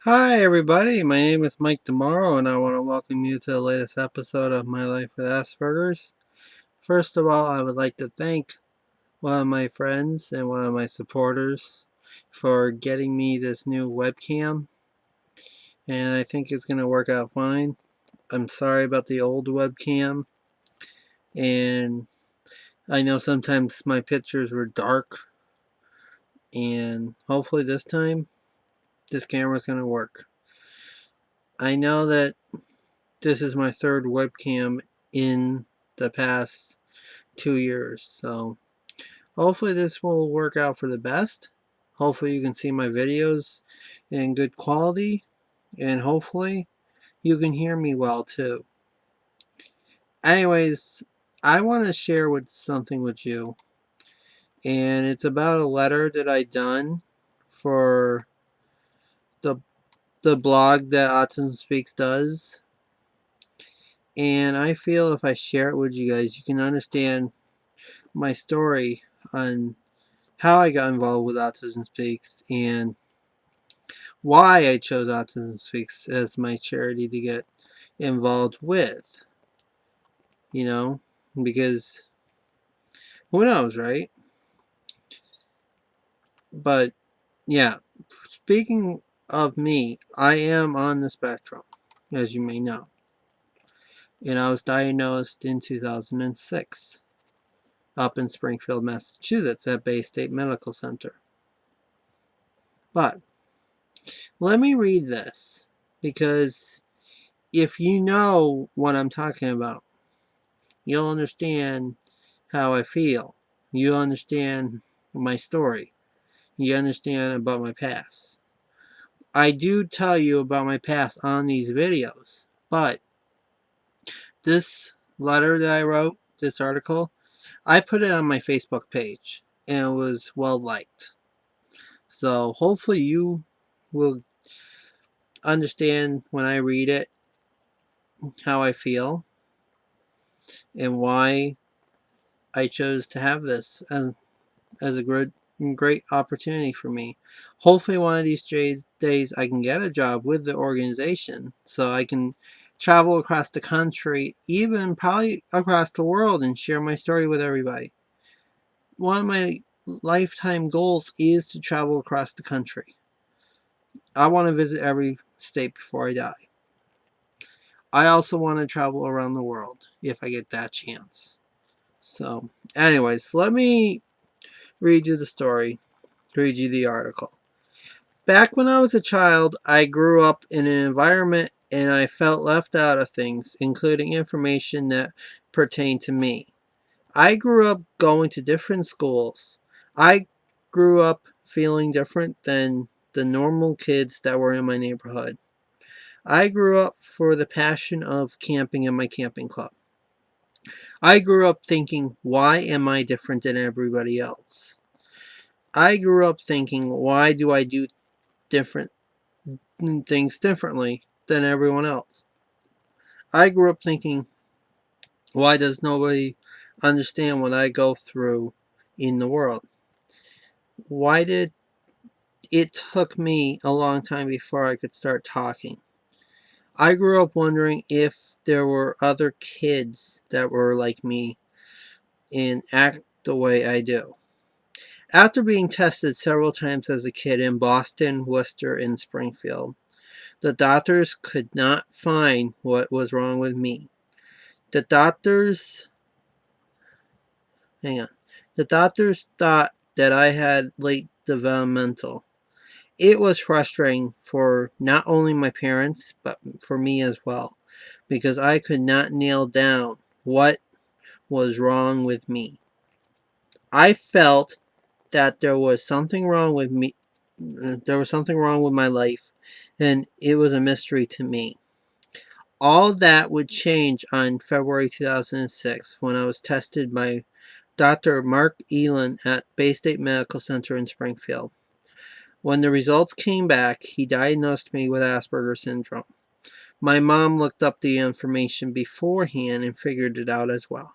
Hi everybody, my name is Mike Tomorrow and I want to welcome you to the latest episode of My Life with Asperger's. First of all, I would like to thank one of my friends and one of my supporters for getting me this new webcam, and I think it's going to work out fine. I'm sorry about the old webcam, and I know sometimes my pictures were dark, and hopefully this time this camera is going to work. I know that this is my third webcam in the past 2 years, so hopefully this will work out for the best. Hopefully you can see my videos in good quality, and hopefully you can hear me well too. Anyways, I want to share something with you, and it's about a letter that I done for the the blog that Autism Speaks does. And I feel if I share it with you guys, you can understand my story on how I got involved with Autism Speaks and why I chose Autism Speaks as my charity to get involved with. You know, because who knows, right? But yeah, speaking of me, I am on the spectrum, as you may know. And I was diagnosed in 2006 up in Springfield, Massachusetts at Bay State Medical Center. But let me read this, because if you know what I'm talking about, you'll understand how I feel. You understand my story. You understand about my past. I do tell you about my past on these videos, but this letter that I wrote, this article, I put it on my Facebook page and it was well liked. So hopefully you will understand when I read it how I feel and why I chose to have this as a great opportunity for me. Hopefully one of these days I can get a job with the organization so I can travel across the country, even probably across the world, and share my story with everybody. One of my lifetime goals is to travel across the country. I want to visit every state before I die. I also want to travel around the world if I get that chance. So anyways, let me read you the story, read you the article. Back when I was a child, I grew up in an environment and I felt left out of things, including information that pertained to me. I grew up going to different schools. I grew up feeling different than the normal kids that were in my neighborhood. I grew up for the passion of camping in my camping club. I grew up thinking, why am I different than everybody else? I grew up thinking, why do I do different things differently than everyone else? I grew up thinking, why does nobody understand what I go through in the world? Why did it took me a long time before I could start talking? I grew up wondering if there were other kids that were like me and act the way I do. After being tested several times as a kid in Boston, Worcester, and Springfield, the doctors could not find what was wrong with me. The doctors, hang on, the doctors thought that I had late developmental. It was frustrating for not only my parents, but for me as well, because I could not nail down what was wrong with me. I felt that there was something wrong with me. There was something wrong with my life, and it was a mystery to me. All that would change on February 2006 when I was tested by Dr. Mark Elin at Bay State Medical Center in Springfield. When the results came back, he diagnosed me with Asperger syndrome. My mom looked up the information beforehand and figured it out as well.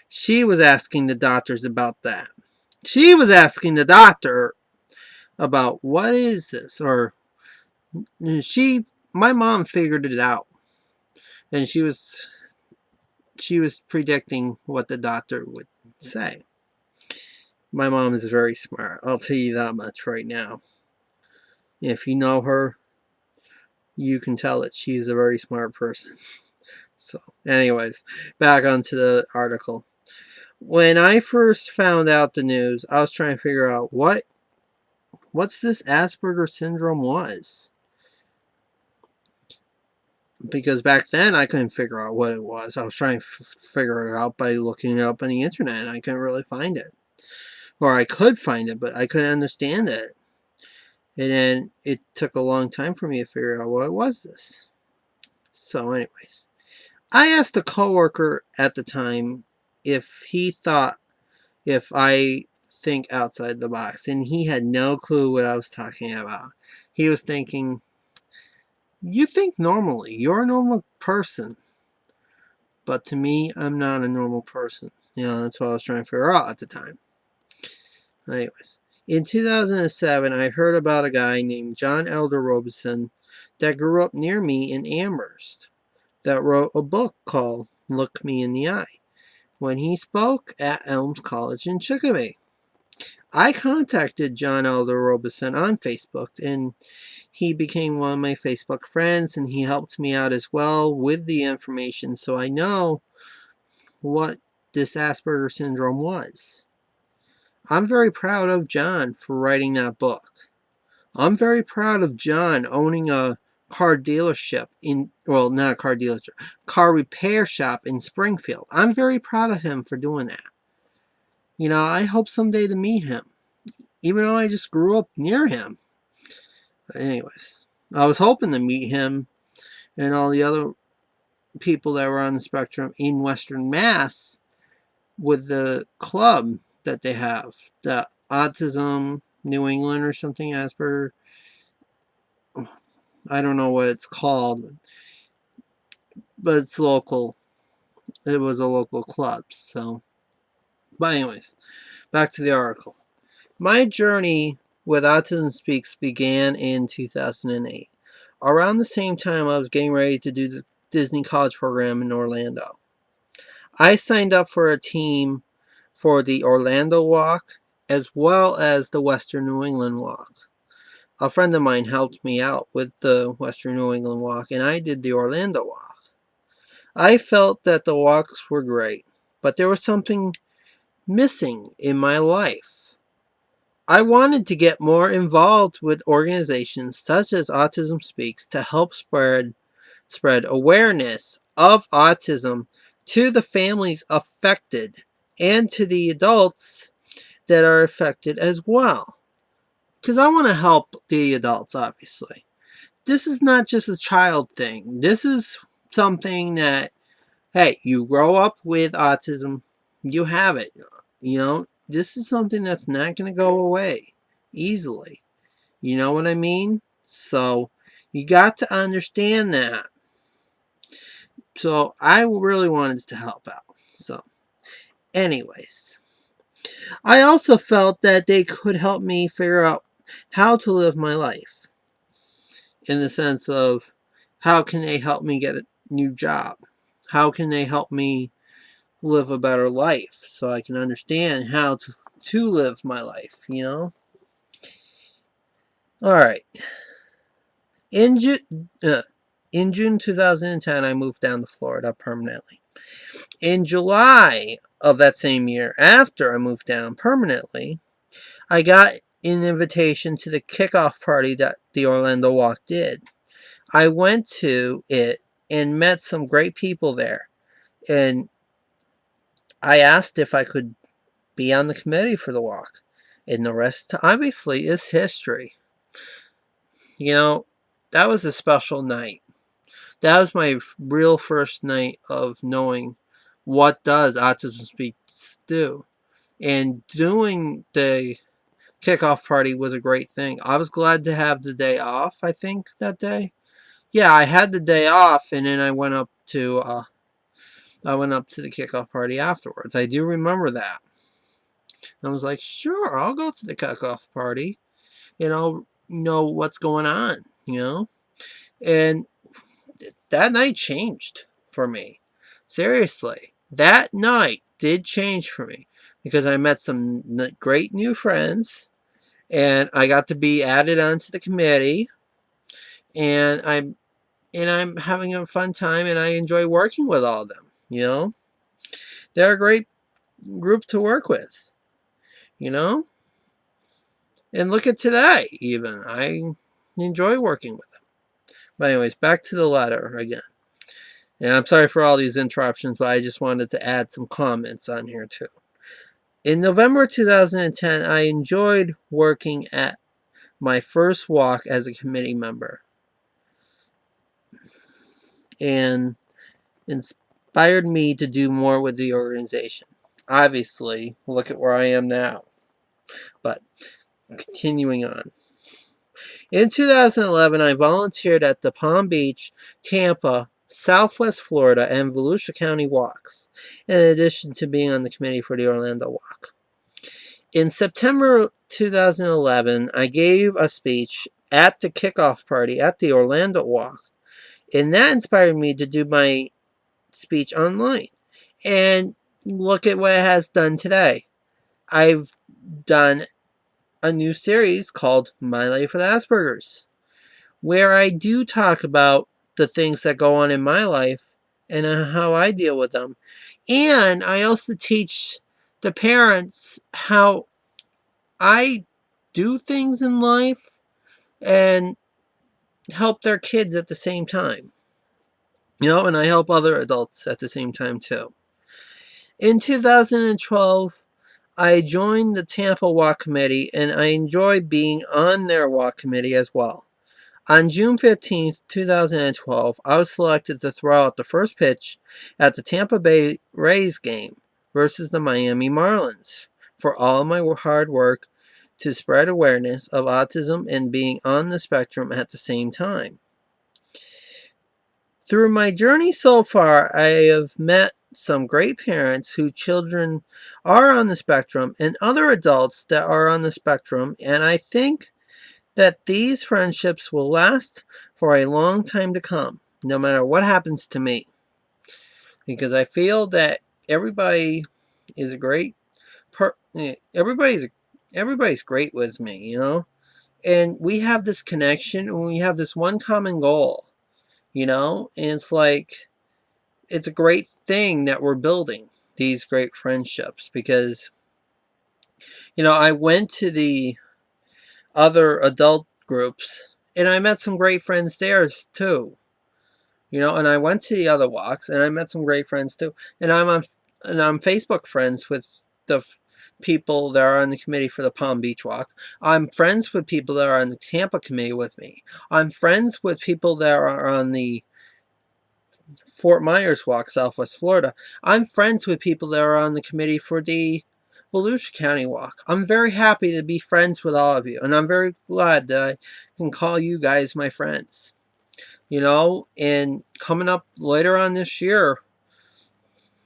She was asking the doctors about that. She was asking the doctor about, what is this? Or My mom figured it out, and she was predicting what the doctor would say. My mom is very smart. I'll tell you that much right now. If you know her, you can tell that she's a very smart person. So, anyways, back onto the article. When I first found out the news, I was trying to figure out what's this Asperger syndrome was. Because back then I couldn't figure out what it was. I was trying to figure it out by looking it up on the internet, and I couldn't really find it. Or I could find it, but I couldn't understand it. And then it took a long time for me to figure out what was this. So anyways, I asked a coworker at the time if he thought if I think outside the box, and he had no clue what I was talking about. He was thinking, you think normally, you're a normal person. But to me, I'm not a normal person. That's what I was trying to figure out at the time. Anyways, in 2007, I heard about a guy named John Elder Robinson that grew up near me in Amherst that wrote a book called Look Me in the Eye when he spoke at Elms College in Chicopee. I contacted John Elder Robinson on Facebook, and he became one of my Facebook friends, and he helped me out as well with the information so I know what this Asperger syndrome was. I'm very proud of John for writing that book. I'm very proud of John owning a car dealership not a car dealership, car repair shop in Springfield. I'm very proud of him for doing that. I hope someday to meet him, even though I just grew up near him. But anyways, I was hoping to meet him and all the other people that were on the spectrum in Western Mass with the club that they have, the Autism New England or something, Asperger. I don't know what it's called, but it's local. It was a local club, so. But anyways, back to the article. My journey with Autism Speaks began in 2008. Around the same time I was getting ready to do the Disney College program in Orlando. I signed up for a team for the Orlando Walk as well as the Western New England Walk. A friend of mine helped me out with the Western New England Walk, and I did the Orlando Walk. I felt that the walks were great, but there was something missing in my life. I wanted to get more involved with organizations such as Autism Speaks to help spread awareness of autism to the families affected and to the adults that are affected as well. Because I want to help the adults, obviously. This is not just a child thing. This is something that, hey, you grow up with autism, you have it. This is something that's not going to go away easily. You know what I mean? So, you got to understand that. So, I really wanted to help out. So, anyways. I also felt that they could help me figure out how to live my life. In the sense of, how can they help me get a new job? How can they help me live a better life so I can understand how to live my life, Alright. In June 2010, I moved down to Florida permanently. In July of that same year, after I moved down permanently, I got an invitation to the kickoff party that the Orlando Walk did. I went to it and met some great people there. And I asked if I could be on the committee for the walk. And the rest, obviously, is history. That was a special night. That was my real first night of knowing what does Autism Speaks do. And doing the kickoff party was a great thing. I was glad to have the day off, I think, that day. Yeah, I had the day off, and then I went up to the kickoff party afterwards. I do remember that. I was like, sure, I'll go to the kickoff party, and I'll know what's going on, you know? And that night changed for me. Seriously. That night did change for me because I met some great new friends and I got to be added onto the committee and I'm having a fun time and I enjoy working with all of them, you know? They're a great group to work with, you know? And look at today even. I enjoy working with them. But anyways, back to the letter again. And I'm sorry for all these interruptions, but I just wanted to add some comments on here too. In November 2010, I enjoyed working at my first walk as a committee member and inspired me to do more with the organization. Obviously, look at where I am now. But continuing on. In 2011, I volunteered at the Palm Beach, Tampa, Southwest Florida, and Volusia County walks, in addition to being on the committee for the Orlando walk. In September 2011, I gave a speech at the kickoff party at the Orlando walk, and that inspired me to do my speech online. And look at what it has done today. I've done a new series called My Life with Asperger's, where I do talk about the things that go on in my life and how I deal with them. And I also teach the parents how I do things in life and help their kids at the same time. You know, and I help other adults at the same time too. In 2012, I joined the Tampa Walk Committee and I enjoy being on their walk committee as well. On June 15th, 2012, I was selected to throw out the first pitch at the Tampa Bay Rays game versus the Miami Marlins for all my hard work to spread awareness of autism and being on the spectrum at the same time. Through my journey so far, I have met some great parents whose children are on the spectrum and other adults that are on the spectrum, and I think that these friendships will last for a long time to come, no matter what happens to me. Because I feel that everybody is a great everybody's great with me, you know? And we have this connection and we have this one common goal, you know? And it's like it's a great thing that we're building these great friendships because you know, I went to the other adult groups and I met some great friends there too. You know, and I went to the other walks and I met some great friends too. And I'm Facebook friends with the people that are on the committee for the Palm Beach walk. I'm friends with people that are on the Tampa committee with me. I'm friends with people that are on the Fort Myers walk, Southwest Florida. I'm friends with people that are on the committee for the Volusia County walk. I'm very happy to be friends with all of you, and I'm very glad that I can call you guys my friends. You know, and coming up later on this year,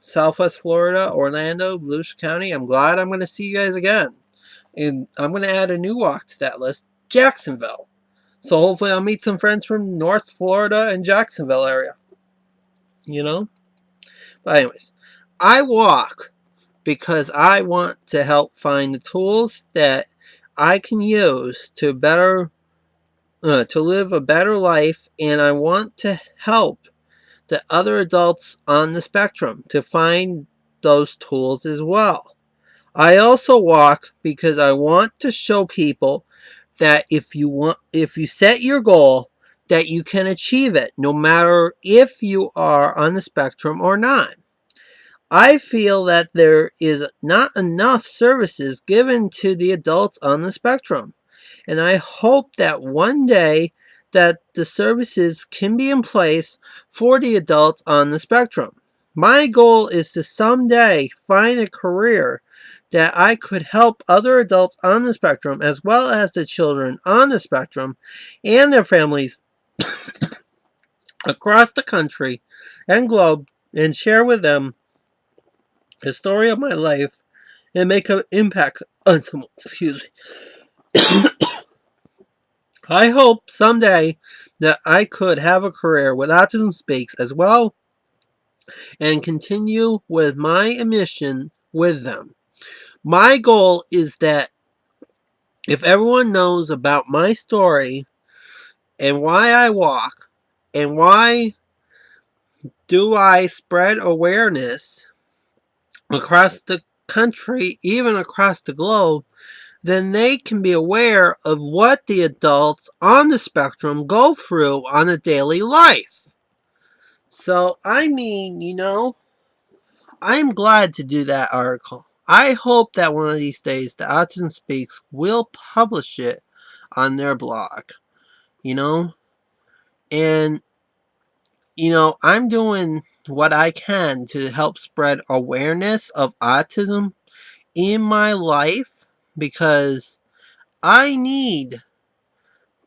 Southwest Florida, Orlando, Volusia County, I'm glad I'm going to see you guys again. And I'm going to add a new walk to that list, Jacksonville. So hopefully I'll meet some friends from North Florida and Jacksonville area. You know? But anyways, I walk because I want to help find the tools that I can use to to live a better life, and I want to help the other adults on the spectrum to find those tools as well. I also walk because I want to show people that if you set your goal, that you can achieve it no matter if you are on the spectrum or not. I feel that there is not enough services given to the adults on the spectrum. And I hope that one day that the services can be in place for the adults on the spectrum. My goal is to someday find a career that I could help other adults on the spectrum as well as the children on the spectrum and their families across the country and globe and share with them the story of my life and make an impact on someone. Excuse me. I hope someday that I could have a career with Autism Speaks as well and continue with my mission with them. My goal is that if everyone knows about my story and why I walk and why do I spread awareness across the country, even across the globe, then they can be aware of what the adults on the spectrum go through on a daily life. So, I mean, I'm glad to do that article. I hope that one of these days the Autism Speaks will publish it on their blog, you know? And, I'm doing what I can to help spread awareness of autism in my life because I need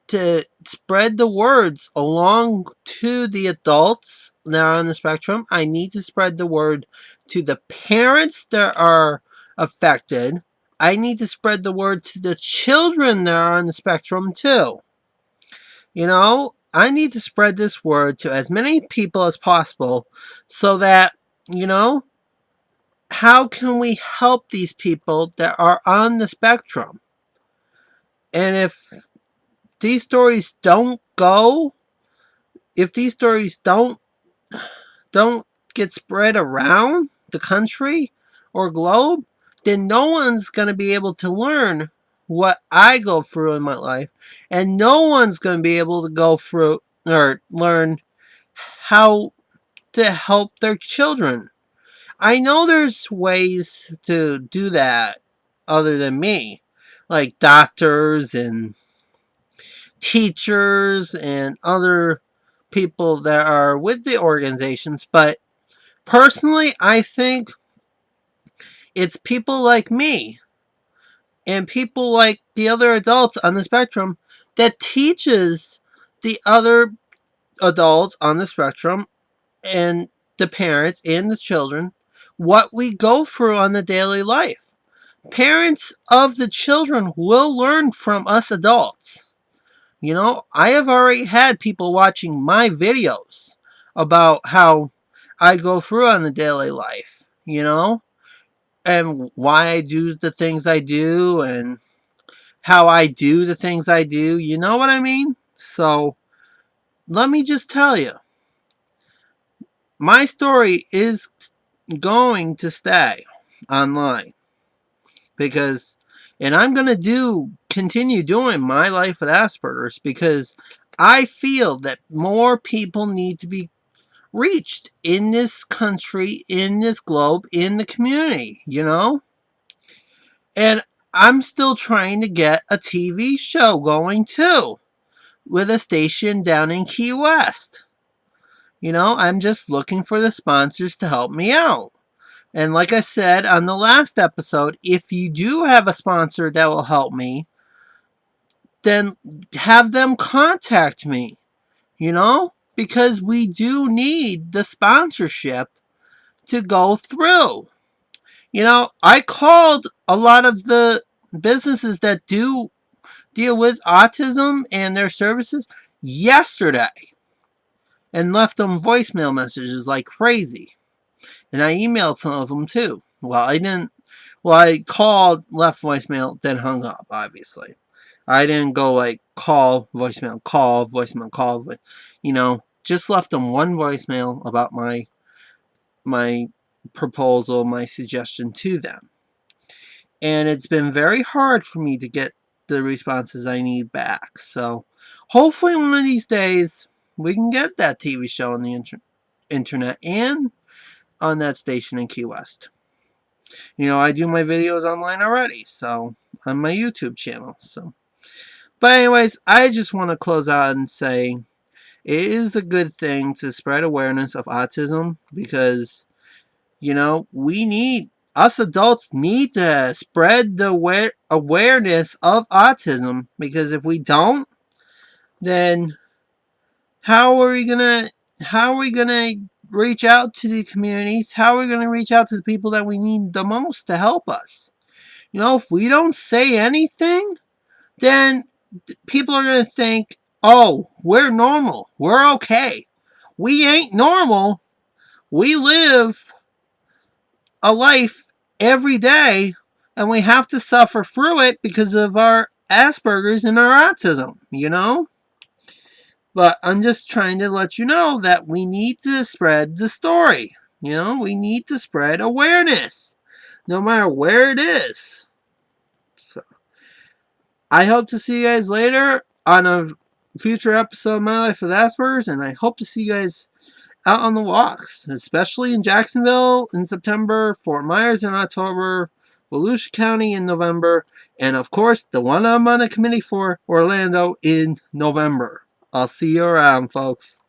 to spread the words along to the adults that are on the spectrum. I need to spread the word to the parents that are affected. I need to spread the word to the children that are on the spectrum too. I need to spread this word to as many people as possible so that, how can we help these people that are on the spectrum? And if these stories don't go, if these stories don't get spread around the country or globe, then no one's going to be able to learn what I go through in my life, and no one's going to be able to go through or learn how to help their children. I know there's ways to do that other than me, like doctors and teachers and other people that are with the organizations, but personally, I think it's people like me and people like the other adults on the spectrum that teaches the other adults on the spectrum and the parents and the children what we go through on the daily life. Parents of the children will learn from us adults. I have already had people watching my videos about how I go through on the daily life, and why I do the things I do and how I do the things I do. You know what I mean? So, let me just tell you, my story is going to stay online because, and I'm going to continue doing my life with Asperger's because I feel that more people need to be reached in this country, in this globe, in the community, And I'm still trying to get a TV show going too, with a station down in Key West. I'm just looking for the sponsors to help me out. And like I said on the last episode, if you do have a sponsor that will help me, then have them contact me, because we do need the sponsorship to go through. I called a lot of the businesses that do deal with autism and their services yesterday and left them voicemail messages like crazy. And I emailed some of them too. Well, I didn't. Well, I called, left voicemail, then hung up, obviously. I didn't go like call, voicemail, call, voicemail, call, just left them one voicemail about my proposal, my suggestion to them. And it's been very hard for me to get the responses I need back. So hopefully one of these days we can get that TV show on the internet and on that station in Key West. I do my videos online already, so on my YouTube channel. But anyways, I just want to close out and say it is a good thing to spread awareness of autism because us adults need to spread the awareness of autism because if we don't, then how are we gonna reach out to the communities? How are we gonna reach out to the people that we need the most to help us? If we don't say anything, then people are going to think, oh, we're normal. We're okay. We ain't normal. We live a life every day, and we have to suffer through it because of our Asperger's and our autism, you know? But I'm just trying to let you know that we need to spread the story. You know, we need to spread awareness, no matter where it is. So, I hope to see you guys later on a future episode of My Life with Asperger's, and I hope to see you guys out on the walks, especially in Jacksonville in September, Fort Myers in October, Volusia County in November, and of course the one I'm on the committee for, Orlando, in November. I'll see you around, folks.